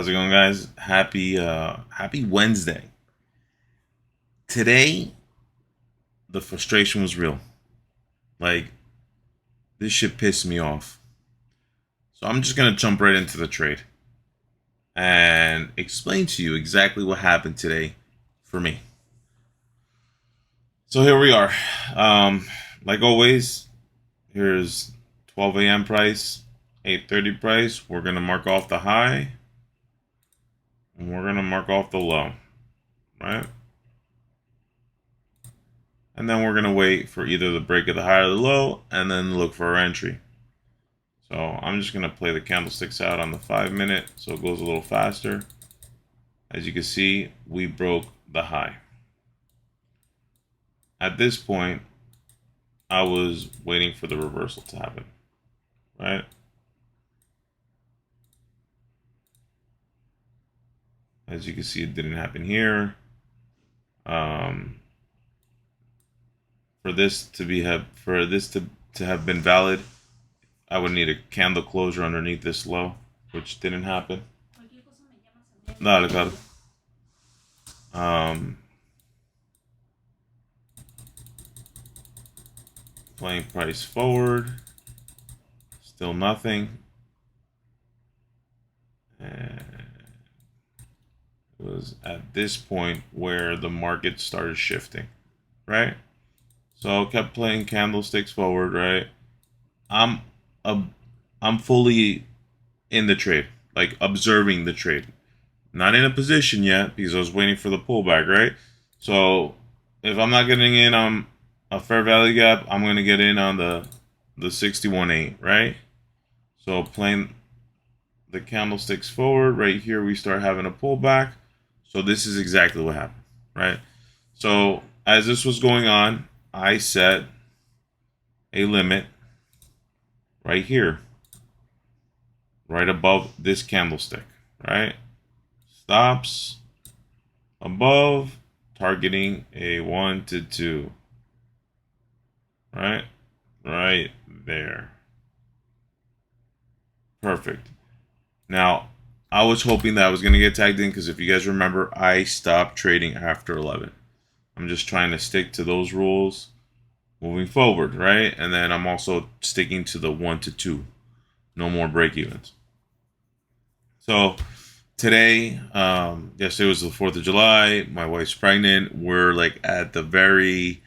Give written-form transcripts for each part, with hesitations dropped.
How's it going, guys? Happy Wednesday. Today, the frustration was real. Like, this shit pissed me off. So I'm just gonna jump right into the trade and explain to you exactly what happened today for me. So here we are. Like always, here's 12 a.m. price, 8:30 price. We're gonna mark off the high, and we're gonna mark off the low, right? And then we're going to wait for either the break of the high or the low, and then look for our entry. So I'm just going to play the candlesticks out on the 5-minute so it goes a little faster. As you can see, we broke the high. At this point, I was waiting for the reversal to happen, right? As you can see, it didn't happen here. For this to have been valid, I would need a candle closure underneath this low, which didn't happen. Dale, claro. Playing price forward, still nothing. And it was at this point where the market started shifting, right? So I kept playing candlesticks forward, right? I'm I'm fully in the trade, like observing the trade. Not in a position yet because I was waiting for the pullback, right? So if I'm not getting in on a fair value gap, I'm gonna get in on the 61.8, right? So playing the candlesticks forward, right here we start having a pullback. So this is exactly what happened, right? So as this was going on, I set a limit right here, right above this candlestick, right? Stops above, targeting a 1 to 2, right? Right there. Perfect. Now, I was hoping that I was going to get tagged in because if you guys remember, I stopped trading after 11. I'm just trying to stick to those rules moving forward, right? And then I'm also sticking to the 1 to 2. No more break evens. So today, yesterday was the 4th of July. My wife's pregnant. We're like at the very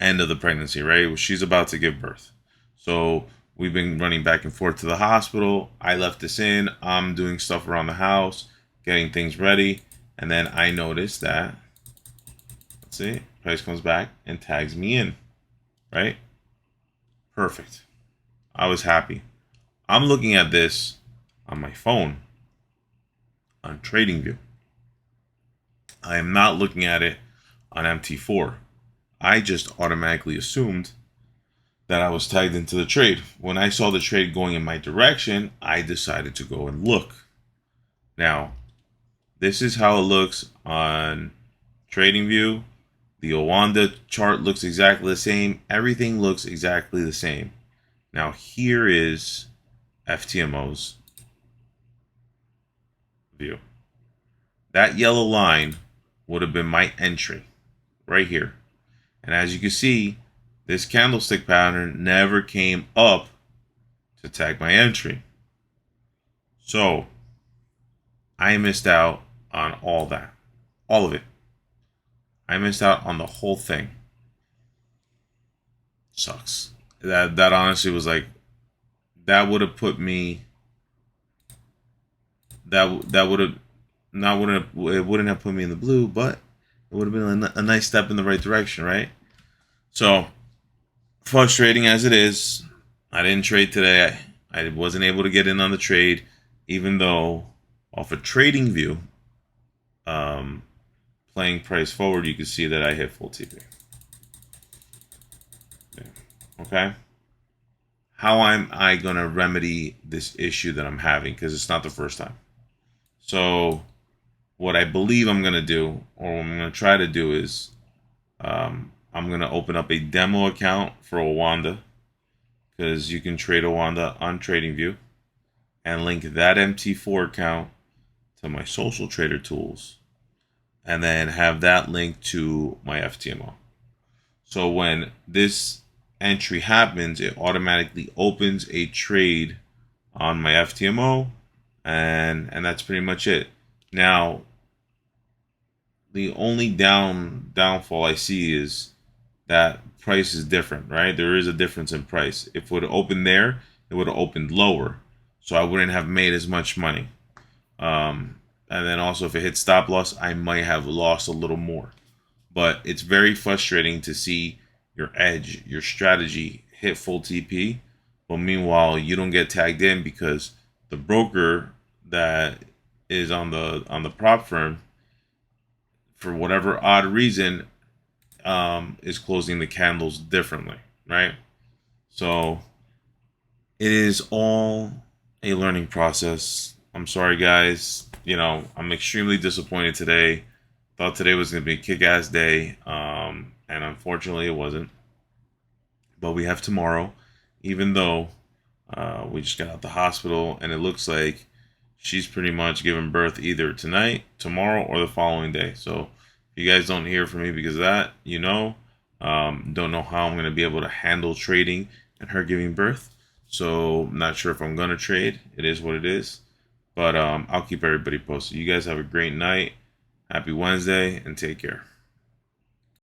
end of the pregnancy, right? She's about to give birth. So we've been running back and forth to the hospital. I left this in. I'm doing stuff around the house, getting things ready. And then I noticed that, let's see, price comes back and tags me in, right? Perfect. I was happy. I'm looking at this on my phone on TradingView. I am not looking at it on MT4. I just automatically assumed that I was tagged into the trade. When I saw the trade going in my direction, I decided to go and look. Now, this is how it looks on TradingView. The Owanda chart looks exactly the same. Everything looks exactly the same. Now, here is FTMO's view. That yellow line would have been my entry right here. And as you can see, this candlestick pattern never came up to tag my entry. So I missed out on all that. All of it. I missed out on the whole thing. Sucks. That honestly was like, that would have put me, that would have not wouldn't have, it wouldn't have put me in the blue, but it would have been a nice step in the right direction, right? So frustrating as it is, I didn't trade today. I wasn't able to get in on the trade, even though off a TradingView, playing price forward, you can see that I hit full TP. Okay. How am I going to remedy this issue that I'm having? Because it's not the first time. So what I believe I'm going to do, or what I'm going to try to do is, I'm going to open up a demo account for Owanda, because you can trade Owanda on TradingView, and link that MT4 account to my social trader tools, and then have that linked to my FTMO. So when this entry happens, it automatically opens a trade on my FTMO, and that's pretty much it. Now, the only downfall I see is that price is different, right? There is a difference in price. If it would have opened there, it would have opened lower, so I wouldn't have made as much money. And then also, if it hit stop loss, I might have lost a little more. But it's very frustrating to see your edge, your strategy hit full TP, but meanwhile you don't get tagged in because the broker that is on the prop firm, for whatever odd reason, is closing the candles differently, right? So it is all a learning process. I'm sorry, guys. I'm extremely disappointed today. Thought today was going to be a kick-ass day, and unfortunately it wasn't. But we have tomorrow, even though we just got out the hospital, and it looks like she's pretty much giving birth either tonight, tomorrow, or the following day. So if you guys don't hear from me because of that, don't know how I'm going to be able to handle trading and her giving birth. So I'm not sure if I'm going to trade. It is what it is. But I'll keep everybody posted. You guys have a great night. Happy Wednesday, and take care.